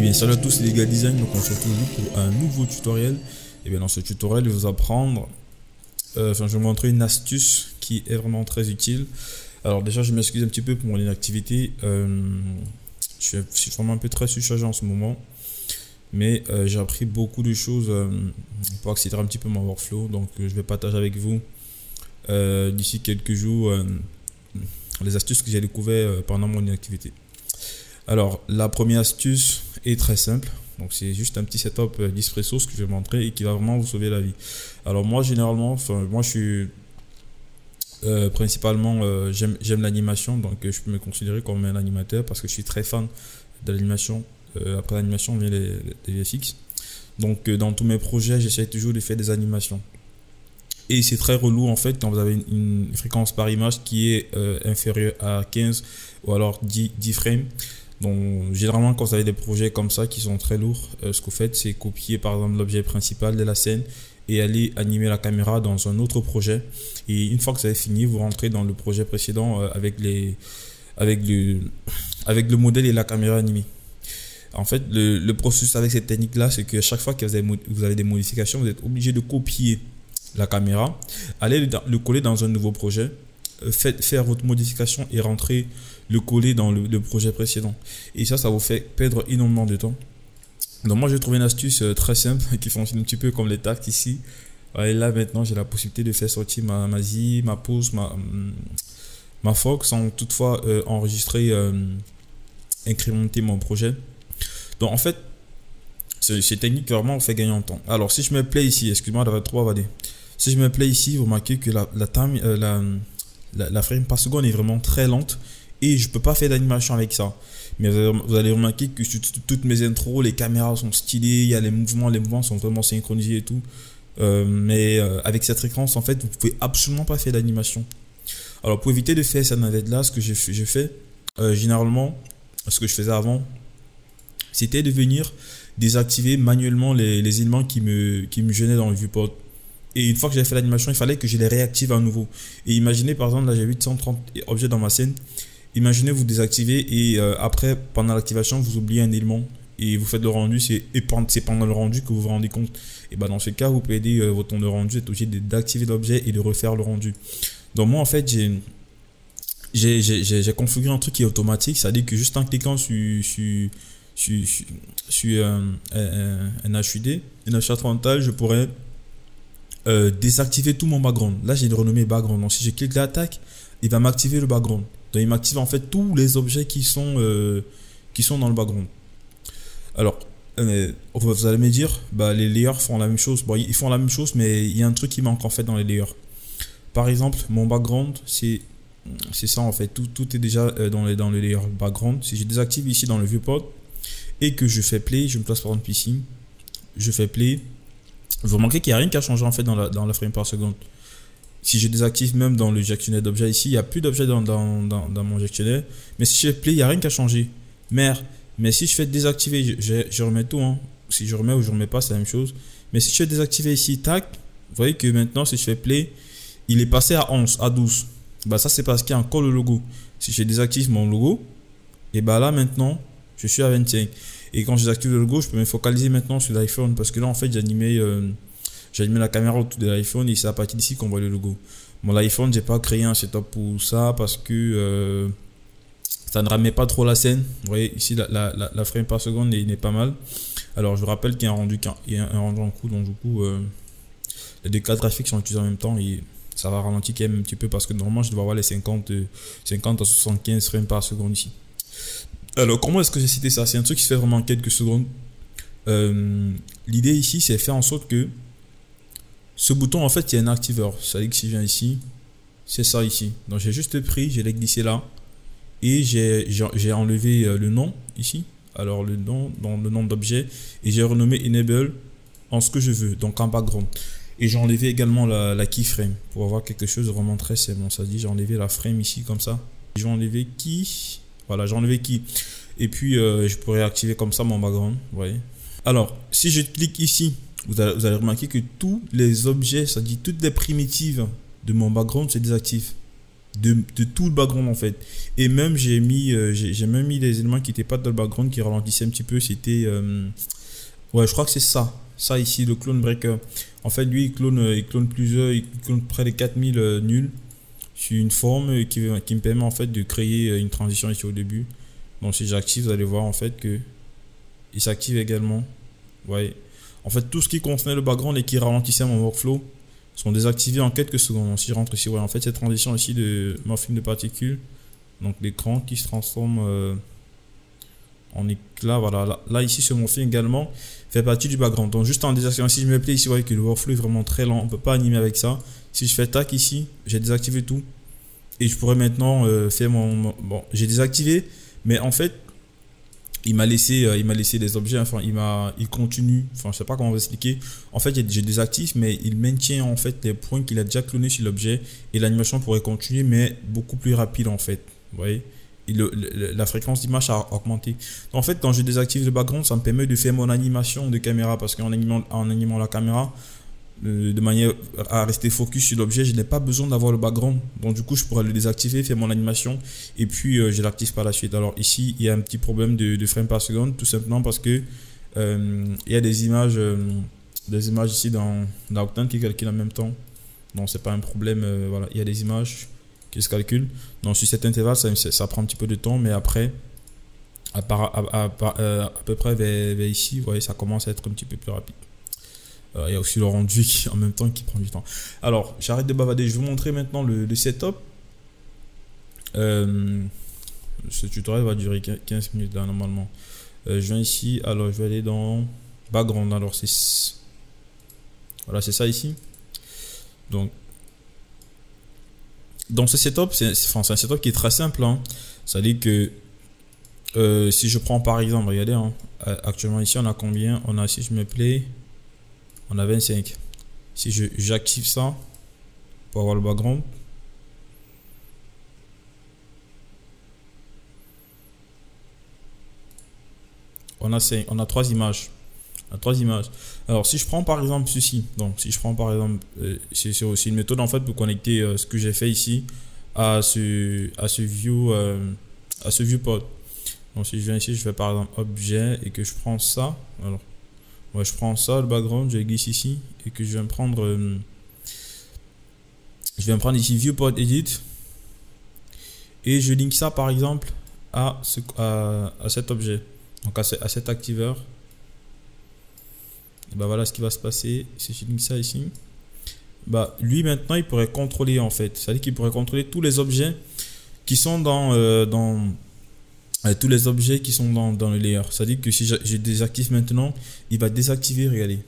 Et bien salut à tous les gars design, donc on se retrouve pour un nouveau tutoriel. Et bien dans ce tutoriel je vais vous apprendre, je vais vous montrer une astuce qui est vraiment très utile. Alors déjà je m'excuse un petit peu pour mon inactivité, je suis vraiment un peu très surchargé en ce moment. Mais j'ai appris beaucoup de choses pour accélérer un petit peu mon workflow, donc je vais partager avec vous d'ici quelques jours les astuces que j'ai découvertes pendant mon inactivité. Alors la première astuce est très simple, donc c'est juste un petit setup d'Espresso que je vais montrer et qui va vraiment vous sauver la vie. Alors moi généralement, moi je suis principalement j'aime l'animation, donc je peux me considérer comme un animateur parce que je suis très fan de l'animation. Après l'animation vient les VFX, donc dans tous mes projets j'essaie toujours de faire des animations et c'est très relou en fait quand vous avez une fréquence par image qui est inférieure à 15 ou alors 10 frames. Donc généralement quand vous avez des projets comme ça qui sont très lourds, ce que vous faites c'est copier par exemple l'objet principal de la scène et aller animer la caméra dans un autre projet, et une fois que vous avez fini vous rentrez dans le projet précédent avec le modèle et la caméra animée. En fait, le processus avec cette technique-là, c'est que chaque fois que vous avez des modifications, vous êtes obligé de copier la caméra, aller le coller dans un nouveau projet, faire votre modification et rentrer le coller dans le projet précédent. Et ça vous fait perdre énormément de temps. Donc moi, j'ai trouvé une astuce très simple qui fonctionne un petit peu comme les tacts ici. Et là, maintenant, j'ai la possibilité de faire sortir ma zi, ma pause, ma fork sans toutefois enregistrer, incrémenter mon projet. Donc en fait, cette technique vraiment vous fait gagner en temps. Alors si je me plais ici, excuse-moi d'avoir trop bavardé. Si je me plais ici, vous remarquez que la frame par seconde est vraiment très lente et je peux pas faire d'animation avec ça. Mais vous allez remarquer que sur toutes mes intros, les caméras sont stylées, il y a les mouvements sont vraiment synchronisés et tout. Mais avec cette fréquence, en fait, vous pouvez absolument pas faire d'animation. Alors pour éviter de faire cette navette là, ce que je fais généralement, ce que je faisais avant, c'était de venir désactiver manuellement les éléments qui me gênaient dans le viewport. Et une fois que j'avais fait l'animation, il fallait que je les réactive à nouveau. Et imaginez par exemple, là j'ai 830 objets dans ma scène. Imaginez vous désactivez et après, pendant l'activation, vous oubliez un élément et vous faites le rendu. C'est pendant le rendu que vous vous rendez compte. Et ben dans ce cas, vous pouvez aider votre temps de rendu, vous êtes obligé d'activer l'objet et de refaire le rendu. Donc moi en fait, j'ai configuré un truc qui est automatique. C'est-à-dire que juste en cliquant sur un HUD, une HUD frontale, je pourrais désactiver tout mon background. Là j'ai renommé background, donc si je clique l'attaque, il va m'activer le background. Donc il m'active en fait tous les objets qui sont dans le background. Alors vous allez me dire, bah, les layers font la même chose. Bon, ils font la même chose, mais il y a un truc qui manque en fait dans les layers. Par exemple, mon background, c'est ça en fait, tout est déjà dans le layer background. Si je désactive ici dans le viewport et que je fais play, je me place par exemple ici, je fais play, vous remarquez qu'il n'y a rien qui a changé en fait dans la frame par seconde. Si je désactive même dans le gestionnaire d'objets ici, il n'y a plus d'objets dans mon gestionnaire, mais si je fais play, il n'y a rien qui a changé. Mais si je fais désactiver, je remets tout, hein. Si je remets ou je remets pas, c'est la même chose. Mais si je fais désactiver ici, tac, vous voyez que maintenant si je fais play, il est passé à 11, à 12. Bah ça c'est parce qu'il y a encore le logo. Si je désactive mon logo, et bah là maintenant je suis à 25. Et quand je désactive le logo, je peux me focaliser maintenant sur l'iPhone, parce que là en fait j'ai animé la caméra autour de l'iPhone et c'est à partir d'ici qu'on voit le logo. Bon, l'iPhone, j'ai pas créé un setup pour ça parce que ça ne ramène pas trop la scène. Vous voyez ici la frame par seconde n'est pas mal. Alors je vous rappelle qu'il y a un rendu en cours, donc du coup les deux cartes graphiques sont utilisées en même temps et ça va ralentir quand même un petit peu parce que normalement je dois avoir les 50 à 75 frames par seconde ici. Alors comment est-ce que j'ai cité ça? C'est un truc qui se fait vraiment en quelques secondes. L'idée ici c'est faire en sorte que ce bouton en fait il y a un activeur. C'est-à-dire que si je viens ici, c'est ça ici. Donc j'ai juste pris, je l'ai glissé là et j'ai enlevé le nom ici. Alors le nom, dans le nom d'objet, et j'ai renommé enable en ce que je veux, donc en background. Et j'ai enlevé également la keyframe pour avoir quelque chose de vraiment très simple. Ça dit j'ai enlevé la frame ici comme ça. Je vais enlever key. Voilà, j'ai enlevé key. Et puis je pourrais activer comme ça mon background. Vous voyez. Alors si je clique ici, vous allez remarquer que tous les objets, ça dit toutes les primitives de mon background se désactivent. de tout le background en fait. Et même j'ai même mis des éléments qui n'étaient pas dans le background qui ralentissaient un petit peu. C'était ouais, je crois que c'est ça. Ça ici, le clone breaker. En fait, lui, il clone plusieurs, il clone près de 4000 nuls sur une forme qui me permet en fait de créer une transition ici au début. Donc si j'active, vous allez voir en fait que il s'active également. Ouais. En fait, tout ce qui concernait le background et qui ralentissait mon workflow sont désactivés en quelques secondes. Donc, si je rentre ici, ouais, en fait, cette transition ici de morphine de particules, donc l'écran qui se transforme en éclat, voilà. Là ici, ce morphine également fait partie du background. Donc, juste en désactivant, si je me plais ici, vous voyez que le workflow est vraiment très lent. On ne peut pas animer avec ça. Si je fais tac ici, j'ai désactivé tout. Et je pourrais maintenant faire bon, j'ai désactivé, mais en fait, il m'a laissé des objets, enfin il continue, enfin je sais pas comment vous expliquer. En fait, j'ai désactive, mais il maintient en fait les points qu'il a déjà clonés sur l'objet et l'animation pourrait continuer, mais beaucoup plus rapide en fait. Vous voyez, et la fréquence d'image a augmenté. En fait, quand je désactive le background, ça me permet de faire mon animation de caméra parce qu'en animant la caméra de manière à rester focus sur l'objet, je n'ai pas besoin d'avoir le background. Donc du coup, je pourrais le désactiver, faire mon animation et puis je l'active par la suite. Alors ici, il y a un petit problème de frame par seconde, tout simplement parce que il y a des images ici dans Octane qui calculent en même temps. Donc c'est pas un problème. Voilà, il y a des images qui se calculent. Donc sur cet intervalle, ça prend un petit peu de temps, mais après, à peu près vers ici, vous voyez, ça commence à être un petit peu plus rapide. Il y a aussi le rendu qui, en même temps qui prend du temps. Alors, j'arrête de bavader. Je vais vous montrer maintenant le setup. Ce tutoriel va durer 15 minutes là, normalement. Je viens ici. Alors, je vais aller dans background. Alors, c'est voilà, c'est ça ici. Donc, dans ce setup, c'est un setup qui est très simple. Hein. Ça veut dire que si je prends par exemple, regardez, hein, actuellement ici, on a combien? On a, si je me plais, on a 25. Si j'active ça pour avoir le background, on a 3 images. On a 3 images. Alors si je prends par exemple ceci, donc si je prends par exemple, c'est aussi une méthode en fait pour connecter ce que j'ai fait ici à ce viewport. Donc si je viens ici, je fais par exemple objet et que je prends ça. Alors moi je prends ça, le background, je glisse ici et que je vais me prendre ici viewport edit et je link ça par exemple à cet objet, donc à cet activeur. Et ben voilà ce qui va se passer si je link ça ici. Bah lui maintenant il pourrait contrôler en fait, c'est-à-dire qu'il pourrait contrôler tous les objets qui sont dans tous les objets qui sont dans le layer. C'est-à-dire que si je désactive maintenant, il va désactiver, regardez.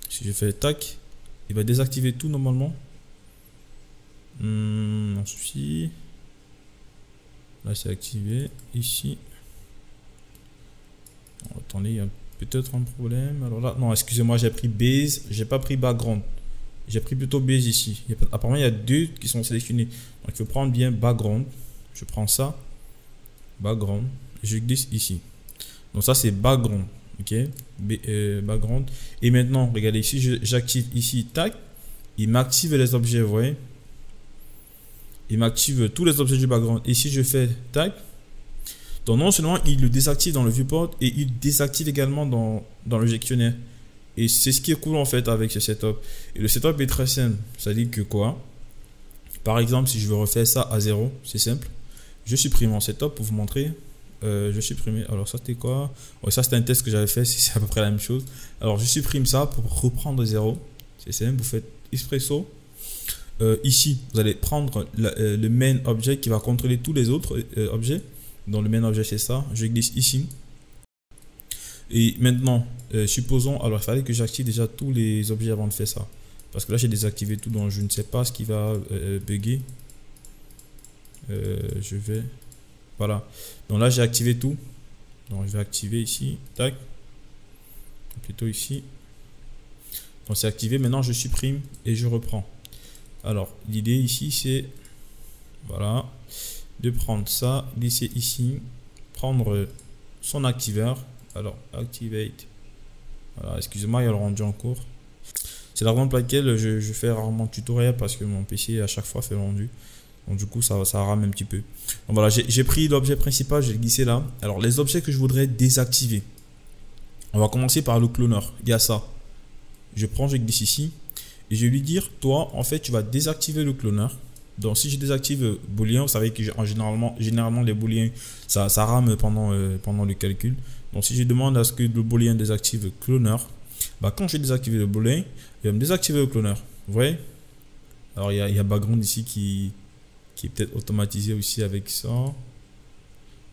Si je fais tac, il va désactiver tout normalement. Non souci. Là c'est activé. Ici. Oh, attendez, il y a peut-être un problème. Alors là, non, excusez-moi, j'ai pris base, j'ai pas pris background. J'ai pris plutôt base ici. Apparemment, il y a 2 qui sont sélectionnés. Donc il faut prendre bien background. Je prends ça. Background, je glisse ici. Donc ça c'est background, ok, background. Et maintenant regardez ici, j'active ici tac, il m'active les objets, vous voyez, il m'active tous les objets du background. Et si je fais tac, donc non seulement il le désactive dans le viewport et il désactive également dans le gestionnaire. Et c'est ce qui est cool en fait avec ce setup. Et le setup est très simple, ça dit que quoi, par exemple si je veux refaire ça à 0, c'est simple. Je supprime mon setup pour vous montrer. Je supprime. Alors ça c'était quoi? Ouais, ça c'était un test que j'avais fait. C'est à peu près la même chose. Alors je supprime ça pour reprendre 0. C'est simple. Vous faites espresso. Ici vous allez prendre le main object qui va contrôler tous les autres objets. Donc le main object c'est ça. Je glisse ici. Et maintenant supposons. Alors il fallait que j'active déjà tous les objets avant de faire ça. Parce que là j'ai désactivé tout. Donc je ne sais pas ce qui va bugger. Je vais, voilà, donc là j'ai activé tout, donc je vais activer ici, tac, plutôt ici, donc c'est activé. Maintenant je supprime et je reprends. Alors l'idée ici c'est, voilà, de prendre ça, glisser ici, prendre son activeur. Alors activate, voilà, excusez-moi, il y a le rendu en cours. C'est la raison pour laquelle je fais rarement tutoriel, parce que mon PC à chaque fois fait le rendu. Donc du coup, ça rame un petit peu. Donc voilà, j'ai pris l'objet principal, j'ai glissé là. Alors les objets que je voudrais désactiver. On va commencer par le cloneur. Il y a ça. Je prends, je glisse ici. Et je vais lui dire, toi, en fait, tu vas désactiver le cloneur. Donc si je désactive booléen, vous savez que généralement les booléens, ça rame pendant le calcul. Donc si je demande à ce que le booléen désactive le cloneur, bah, quand je désactive le booléen, il va me désactiver le cloneur. Vous voyez? Alors il y a background ici qui est peut-être automatisé aussi avec ça.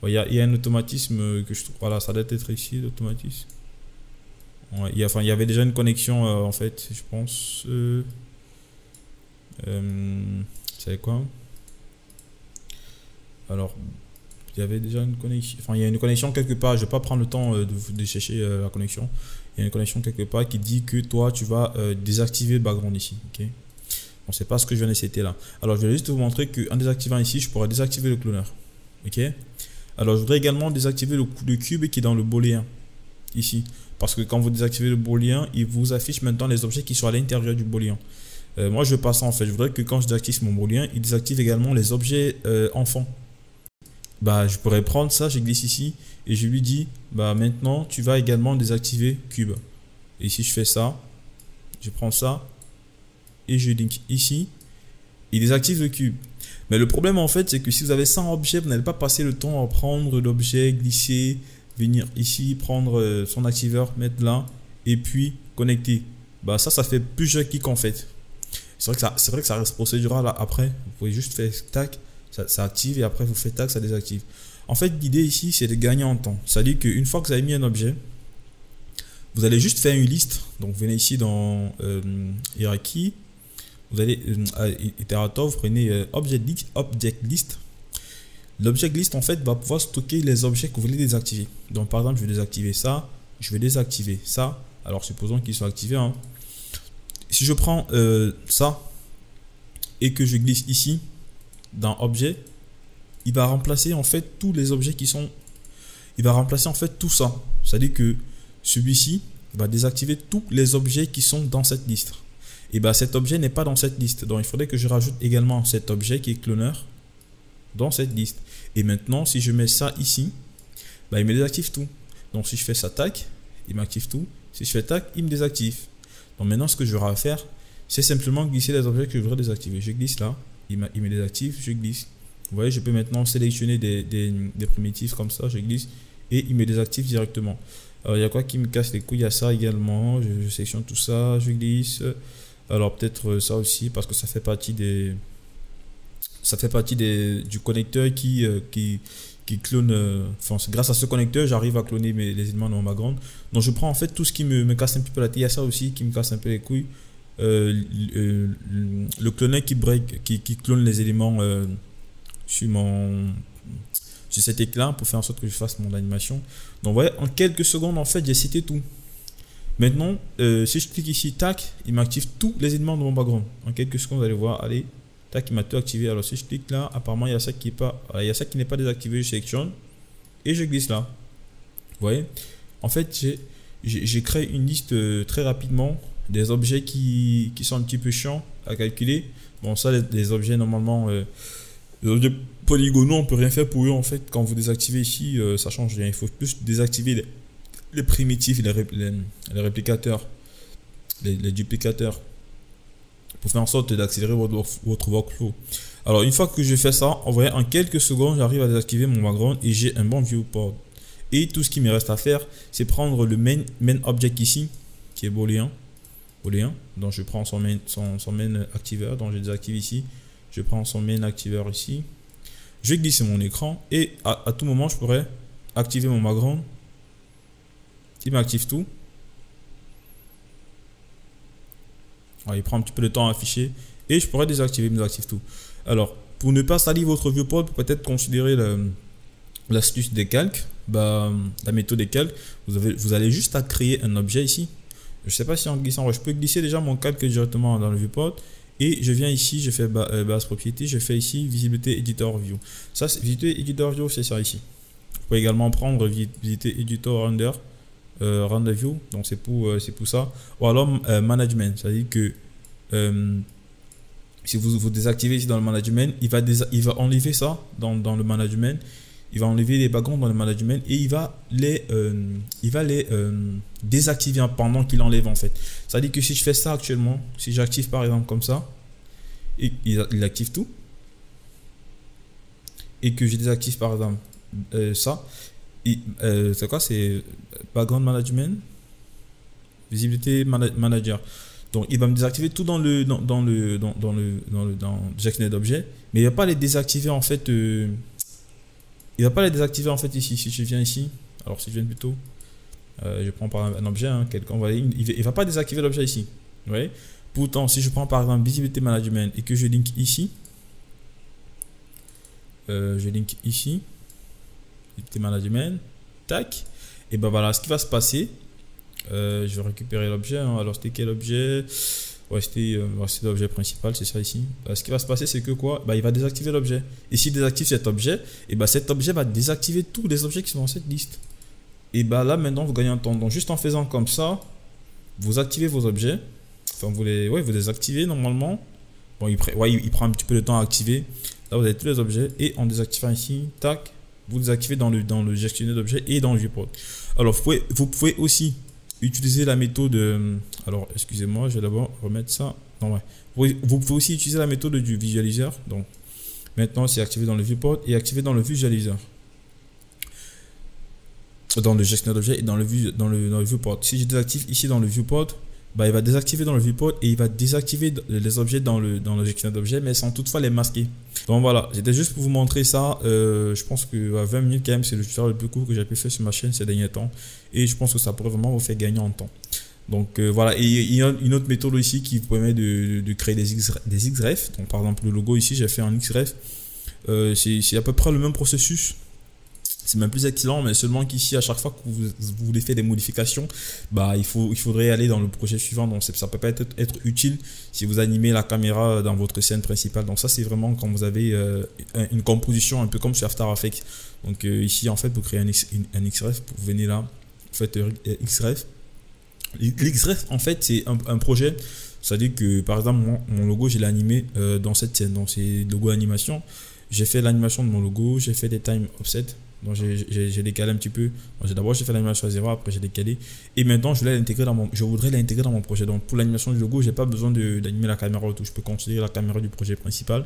Il y a un automatisme que je trouve. Voilà, ça doit être ici l'automatisme. Ouais, il y avait déjà une connexion en fait, je pense. Vous savez quoi? Alors, il y avait déjà une connexion. Enfin, il y a une connexion quelque part. Je vais pas prendre le temps de chercher la connexion. Il y a une connexion quelque part qui dit que toi, tu vas désactiver le background ici. Ok. Bon, c'est pas ce que je viens d'essayer là. Alors, je vais juste vous montrer qu'en désactivant ici, je pourrais désactiver le cloneur. Ok. Alors, je voudrais également désactiver le cube qui est dans le booléen ici. Parce que quand vous désactivez le booléen, il vous affiche maintenant les objets qui sont à l'intérieur du booléen. Moi, je veux pas ça en fait. Je voudrais que quand je désactive mon booléen, il désactive également les objets enfants. Bah, je pourrais prendre ça, je glisse ici et je lui dis, bah maintenant, tu vas également désactiver cube. Et si je fais ça, je prends ça et je link ici, il désactive le cube. Mais le problème en fait, c'est que si vous avez 100 objets, vous n'allez pas passer le temps à prendre l'objet, glisser, venir ici, prendre son activeur, mettre là et puis connecter. Bah ça fait plusieurs clics en fait. C'est vrai que ça reste procédural là. Après, vous pouvez juste faire tac, ça active et après vous faites tac, ça désactive. En fait, l'idée ici, c'est de gagner en temps. C'est-à-dire qu'une fois que vous avez mis un objet, vous allez juste faire une liste. Donc, vous venez ici dans hiérarchie. Vous allez à Iterator, vous prenez Object List. L'object list, en fait, va pouvoir stocker les objets que vous voulez désactiver. Donc, par exemple, je vais désactiver ça. Je vais désactiver ça. Alors, supposons qu'ils soient activés. Hein. Si je prends ça et que je glisse ici dans objet, il va remplacer en fait tous les objets qui sont. Il va remplacer en fait tout ça. C'est-à-dire que celui-ci va désactiver tous les objets qui sont dans cette liste. Et bien cet objet n'est pas dans cette liste. Donc il faudrait que je rajoute également cet objet qui est cloneur dans cette liste. Et maintenant, si je mets ça ici, bah, il me désactive tout. Donc si je fais ça tac, il m'active tout. Si je fais tac, il me désactive. Donc maintenant, ce que je vais faire, c'est simplement glisser les objets que je voudrais désactiver. Je glisse là, il me désactive, je glisse. Vous voyez, je peux maintenant sélectionner des primitives comme ça, je glisse et il me désactive directement. Alors, il y a quoi qui me casse les couilles? Il y a ça également. Je sélectionne tout ça, je glisse. Alors, peut-être ça aussi parce que ça fait partie du connecteur qui clone. Enfin, grâce à ce connecteur, j'arrive à cloner les éléments dans ma background. Donc, je prends en fait tout ce qui me casse un petit peu la tête. Il y a ça aussi qui me casse un peu les couilles. Le cloneur qui clone les éléments sur cet éclat pour faire en sorte que je fasse mon animation. Donc, vous voyez, en quelques secondes, en fait, j'ai cité tout. Maintenant, si je clique ici, tac, il m'active tous les éléments de mon background. En quelques secondes, vous allez voir, allez, tac, il m'a tout activé. Alors, si je clique là, apparemment, il y a ça qui n'est pas désactivé. Je sélectionne et je glisse là. Vous voyez, en fait, j'ai créé une liste très rapidement des objets qui sont un petit peu chiants à calculer. Bon, ça, les objets, normalement, les objets polygonaux, on peut rien faire pour eux, en fait. Quand vous désactivez ici, ça change rien. Il faut plus désactiver les primitifs, les réplicateurs, les duplicateurs, pour faire en sorte d'accélérer votre workflow. Alors, une fois que je fais ça, en quelques secondes, j'arrive à désactiver mon background et j'ai un bon viewport. Et tout ce qui me reste à faire, c'est prendre le main object ici, qui est booléen. Donc, je prends son main activeur, donc je désactive ici. Je prends son main activeur ici. Je vais glisser mon écran et à tout moment, je pourrais activer mon background. Il m'active tout. Alors, il prend un petit peu de temps à afficher et je pourrais désactiver, il m'active tout. Alors, pour ne pas salir votre viewport, peut-être considérer l'astuce des calques, la méthode des calques. Vous allez juste à créer un objet ici. Je ne sais pas si en glissant, je peux glisser déjà mon calque directement dans le viewport. Et je viens ici, je fais base propriété, je fais ici visibilité editor view. Ça, visibilité editor view, c'est ça ici. Vous pouvez également prendre visibilité editor render view, donc c'est pour ça. Ou alors management, c'est-à-dire que Si vous désactivez ici dans le management, il va enlever ça dans le management. Il va enlever les backgrounds dans le management et il va les désactiver pendant qu'il enlève en fait. Ça veut dire que si je fais ça actuellement, si j'active par exemple comme ça, et il active tout, et que je désactive par exemple ça, c'est quoi? C'est background management, visibilité manager. Donc il va me désactiver tout dans gestionnaire d'objets, mais il va pas les désactiver en fait. Il va pas les désactiver en fait ici. Si je viens ici, alors si je viens plutôt, je prends par un objet, hein, quelqu'un, il va pas désactiver l'objet ici. Vous voyez? Pourtant, si je prends par exemple visibilité management et que je link ici, visibilité management, tac, et ben voilà, ce qui va se passer. Je vais récupérer l'objet. Hein. Alors c'était quel objet? Ouais, c'était l'objet principal, c'est ça ici. Ce qui va se passer, c'est que quoi? Il va désactiver l'objet. Et s'il désactive cet objet, et cet objet va désactiver tous les objets qui sont dans cette liste. Et là, maintenant, vous gagnez un temps. Donc, juste en faisant comme ça, vous activez vos objets. Enfin, vous les activez normalement. Bon, il prend un petit peu de temps à activer. Là, vous avez tous les objets. Et en désactivant ici, tac, vous désactivez dans le gestionnaire d'objets et dans le viewport. Alors, vous pouvez aussi utiliser la méthode. Alors, excusez-moi, je vais d'abord remettre ça. Non, ouais. Vous pouvez aussi utiliser la méthode du visualiseur. Donc, maintenant, c'est activé dans le viewport et activé dans le visualiseur. Dans le gestionnaire d'objets et dans le viewport. Si je désactive ici dans le viewport, il va désactiver dans le viewport et il va désactiver les objets dans le gestionnaire d'objets, mais sans toutefois les masquer. Donc voilà, c'était juste pour vous montrer ça. Je pense que à 20 minutes quand même, c'est le tutoriel le plus court que j'ai pu faire sur ma chaîne ces derniers temps. Et je pense que ça pourrait vraiment vous faire gagner en temps. Donc voilà, et il y a une autre méthode ici qui vous permet de créer des XREF. Donc par exemple, le logo ici, j'ai fait un XREF. C'est à peu près le même processus. C'est même plus excellent, mais seulement qu'ici, à chaque fois que vous voulez faire des modifications, il faudrait aller dans le projet suivant. Donc, ça peut pas être utile si vous animez la caméra dans votre scène principale. Donc, ça, c'est vraiment quand vous avez une composition un peu comme sur After Effects. Donc, ici, en fait, vous créez un XREF, vous venez là, vous faites XREF. L'XREF, en fait, c'est un projet. C'est-à-dire que, par exemple, mon logo, je l'ai animé dans cette scène. Donc, c'est logo animation. J'ai fait l'animation de mon logo, j'ai fait des time offset. Donc j'ai décalé un petit peu. D'abord j'ai fait l'animation à 0, après j'ai décalé. Et maintenant je voudrais l'intégrer dans mon projet. Donc pour l'animation du logo, j'ai pas besoin d'animer la caméra autour. Je peux considérer la caméra du projet principal.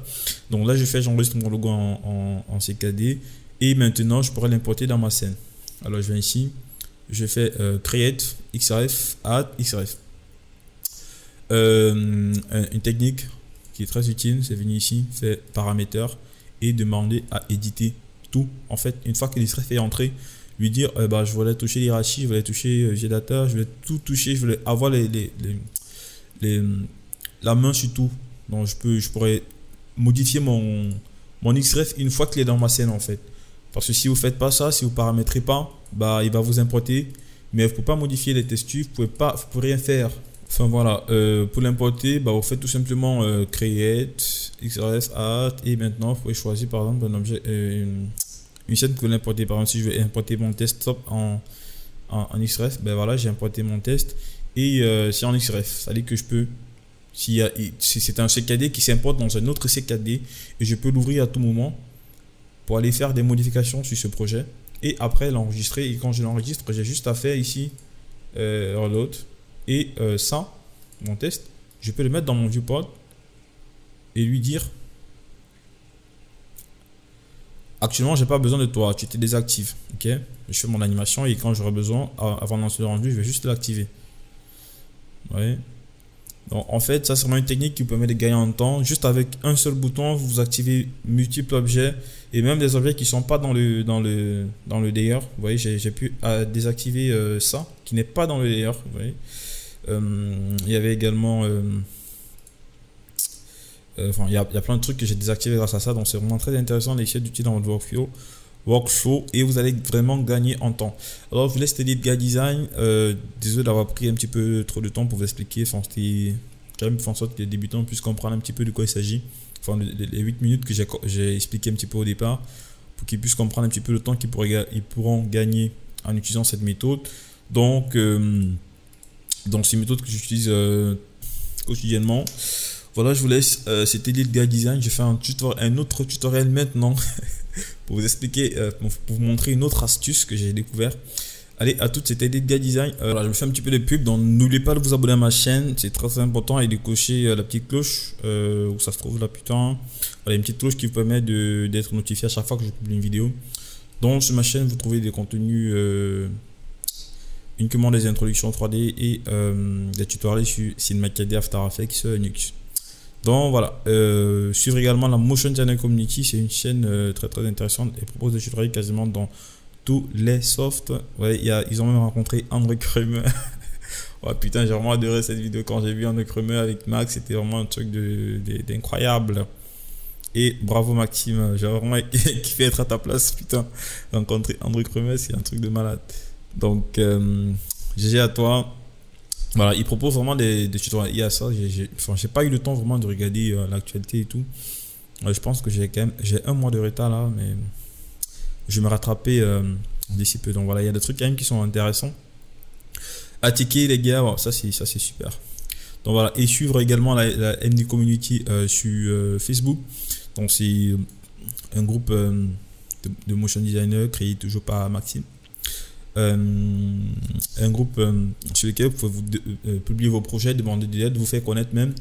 Donc là j'enregistre mon logo en CKD. Et maintenant je pourrais l'importer dans ma scène. Alors je viens ici, je fais create XREF, add XREF. Une technique qui est très utile, c'est venir ici, faire paramètres et demander à éditer. En fait, une fois que l'XREF est entré, lui dire je voulais toucher l'hierarchie, je voulais toucher Gdata, je voulais tout toucher, je voulais avoir la main sur tout. Donc je pourrais modifier mon XREF une fois qu'il est dans ma scène en fait. Parce que si vous faites pas ça, si vous paramétrez pas, il va vous importer, mais vous ne pouvez pas modifier les textures, vous pouvez rien faire. Enfin voilà, pour l'importer, vous faites tout simplement create XREF add et maintenant vous pouvez choisir par exemple un objet, une scène que vous l'importez. Par exemple, si je veux importer mon test en XREF, voilà, j'ai importé mon test et c'est en XREF. Ça veut dire que je peux, si c'est un CKD qui s'importe dans un autre CKD et je peux l'ouvrir à tout moment pour aller faire des modifications sur ce projet et après l'enregistrer. Et quand je l'enregistre, j'ai juste à faire ici reload et ça, mon test, je peux le mettre dans mon viewport et lui dire actuellement j'ai pas besoin de toi, tu te désactives. Ok, je fais mon animation et quand j'aurai besoin avant de lancer le rendu, je vais juste l'activer. Ouais. Donc en fait ça c'est vraiment une technique qui vous permet de gagner en temps. Juste avec un seul bouton vous activez multiples objets et même des objets qui sont pas dans le layer. Vous voyez, j'ai pu désactiver ça qui n'est pas dans le layer. Vous voyez, il y avait également il y a plein de trucs que j'ai désactivés grâce à ça. Donc c'est vraiment très intéressant d'essayer d'utiliser dans votre workflow et vous allez vraiment gagner en temps. Alors je vous laisse Edit Guide Design. Désolé d'avoir pris un petit peu trop de temps pour vous expliquer. Enfin, c'était quand même faire en sorte que les débutants puissent comprendre un petit peu de quoi il s'agit. Enfin, les 8 minutes que j'ai expliqué un petit peu au départ pour qu'ils puissent comprendre un petit peu le temps qu'ils pourront gagner en utilisant cette méthode. Donc c'est une méthode que j'utilise quotidiennement. Voilà, je vous laisse. C'était Lidga Design. Je fais un autre tutoriel maintenant pour vous expliquer, pour vous montrer une autre astuce que j'ai découvert. Allez, à toutes, c'était Lidga Design. Voilà, je me fais un petit peu de pub, donc n'oubliez pas de vous abonner à ma chaîne, c'est très important, et de cocher la petite cloche où ça se trouve là, putain. Voilà, une petite cloche qui vous permet d'être notifié à chaque fois que je publie une vidéo. Donc sur ma chaîne, vous trouvez des contenus uniquement des introductions 3D et des tutoriels sur CinemaCAD, After Effects, Unix. Donc voilà, suivre également la Motion Channel Community, c'est une chaîne très intéressante et propose des tutoriels quasiment dans tous les softs. Ouais, ils ont même rencontré André Kremer. Ouais, putain, j'ai vraiment adoré cette vidéo quand j'ai vu André Kremer avec Max, c'était vraiment un truc d'incroyable. Et bravo Maxime, j'ai vraiment kiffé être à ta place, putain. Rencontrer André Kremer, c'est un truc de malade. Donc, GG à toi. Voilà, il propose vraiment des tutoriels. Il y a ça, j'ai pas eu le temps vraiment de regarder l'actualité et tout. Je pense que j'ai un mois de retard là, mais je vais me rattraper d'ici peu. Donc voilà, il y a des trucs quand même qui sont intéressants. À ticker les gars, bon, ça c'est super. Donc voilà, et suivre également la MD Community sur Facebook. Donc c'est un groupe de motion designers créé toujours par Maxime. Un groupe sur lequel vous pouvez publier vos projets, demander de l'aide, vous faire connaître même,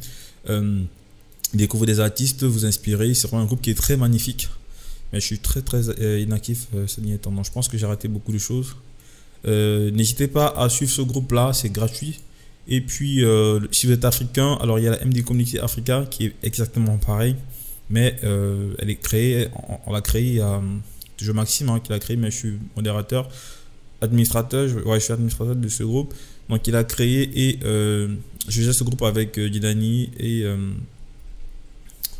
découvrir des artistes, vous inspirer. C'est vraiment un groupe qui est très magnifique, mais je suis très inactif ces derniers temps, donc je pense que j'ai raté beaucoup de choses. N'hésitez pas à suivre ce groupe là, c'est gratuit. Et puis si vous êtes africain, alors il y a la MD Community Africa qui est exactement pareil, mais elle est créée, on l'a créée, il y a toujours Maxime qui l'a créée, mais je suis modérateur, administrateur, je suis administrateur de ce groupe. Donc il a créé et je gère ce groupe avec Didani et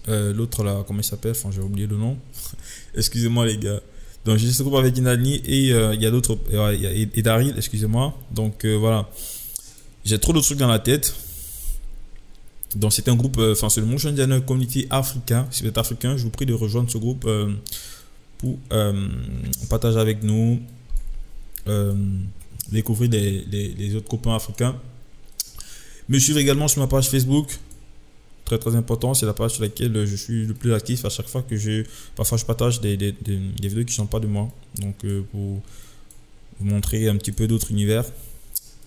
l'autre là, comment il s'appelle, enfin j'ai oublié le nom. Excusez-moi les gars. Donc j'ai ce groupe avec Didani et il y a d'autres, et Daryl, excusez-moi. Donc voilà, j'ai trop de trucs dans la tête. Donc c'est un groupe, enfin c'est le Motion Designer Community Africa. Si vous êtes africain, je vous prie de rejoindre ce groupe pour partager avec nous, découvrir les autres copains africains. Me suivre également sur ma page Facebook, très important, c'est la page sur laquelle je suis le plus actif. À chaque fois que parfois je partage des vidéos qui ne sont pas de moi, donc pour vous montrer un petit peu d'autres univers.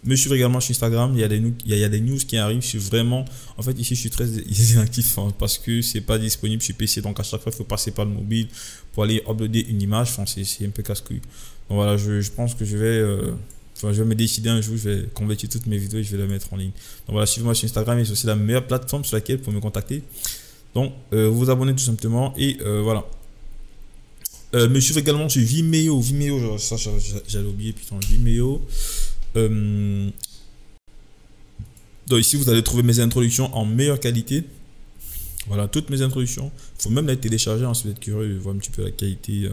Me suivre également sur Instagram, il y a des news qui arrivent. Je suis vraiment, en fait ici je suis très inactif parce que c'est pas disponible sur PC, donc à chaque fois il faut passer par le mobile pour aller uploader une image. Enfin, c'est un peu casse-couille. Donc voilà, je pense que je vais me décider un jour, je vais convertir toutes mes vidéos et je vais les mettre en ligne. Donc voilà, suivez-moi sur Instagram et c'est aussi la meilleure plateforme sur laquelle vous pouvez me contacter. Donc vous abonnez tout simplement et voilà. Me suivre également sur Vimeo. Vimeo, ça j'allais oublier, putain, Vimeo. Donc ici vous allez trouver mes introductions en meilleure qualité. Voilà, toutes mes introductions. Il faut même les télécharger si vous êtes curieux de voir un petit peu la qualité.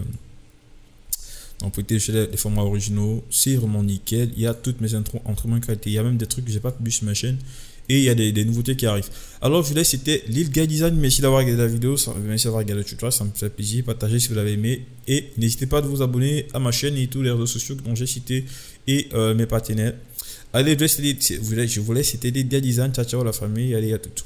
Donc vous pouvez télécharger les formats originaux, c'est vraiment nickel. Il y a toutes mes intros en très bonne qualité. Il y a même des trucs que j'ai pas publié sur ma chaîne. Et il y a des nouveautés qui arrivent. Alors je vous laisse, c'était Lidga Design. Merci d'avoir regardé la vidéo, merci d'avoir regardé le tutoriel, ça me fait plaisir. Partagez si vous l'avez aimé. Et n'hésitez pas à vous abonner à ma chaîne et tous les réseaux sociaux dont j'ai cité et mes partenaires. Allez, je vous laisse, c'était Lidga Design. Ciao la famille, allez à tout.